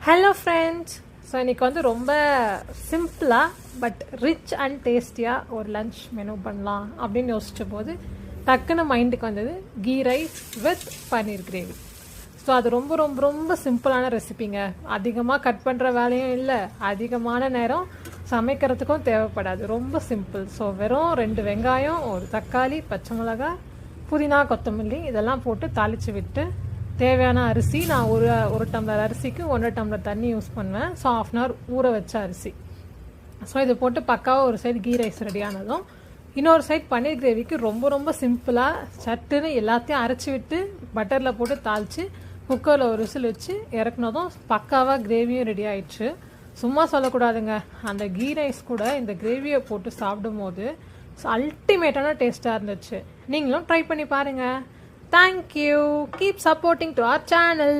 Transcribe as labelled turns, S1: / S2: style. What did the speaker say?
S1: Hello friends. So இன்றைக்கி வந்து ரொம்ப சிம்பிளாக பட் ரிச் அண்ட் டேஸ்டியாக ஒரு லன்ச் மெனு பண்ணலாம் அப்படின்னு யோசித்த போது டக்குன்னு மைண்டுக்கு வந்தது ghee rice with paneer gravy. So அது ரொம்ப ரொம்ப ரொம்ப சிம்பிளான ரெசிபிங்க. அதிகமாக கட் பண்ணுற வேலையும் இல்லை, அதிகமான நேரம் சமைக்கிறதுக்கும் தேவைப்படாது. ரொம்ப சிம்பிள். ஸோ வெறும் 2 வெங்காயம், ஒரு தக்காளி, பச்சை மிளகாய், புதினா, கொத்தமல்லி இதெல்லாம் போட்டு தாளித்து விட்டு தேவையான அரிசி, நான் ஒரு டம்ளர் அரிசிக்கு 1 டம்ளர் தண்ணி யூஸ் பண்ணுவேன். ஸோ 1/2 hour ஊற வச்ச அரிசி. ஸோ இது போட்டு பக்காவாக ஒரு சைடு கீ ரைஸ் ரெடியானதும் இன்னொரு சைட் பன்னீர் கிரேவிக்கு ரொம்ப ரொம்ப சிம்பிளாக சட்டுன்னு எல்லாத்தையும் அரைச்சி விட்டு பட்டரில் போட்டு தாளித்து குக்கரில் ஒரு விசில் வச்சு இறக்குனதும் பக்காவாக கிரேவியும் ரெடி ஆயிடுச்சு. சும்மா சொல்லக்கூடாதுங்க, அந்த கீ ரைஸ் கூட இந்த கிரேவியை போட்டு சாப்பிடும் போது அல்டிமேட்டான டேஸ்ட்டாக இருந்துச்சு. நீங்களும் ட்ரை பண்ணி பாருங்கள். Thank you. Keep supporting to our channel.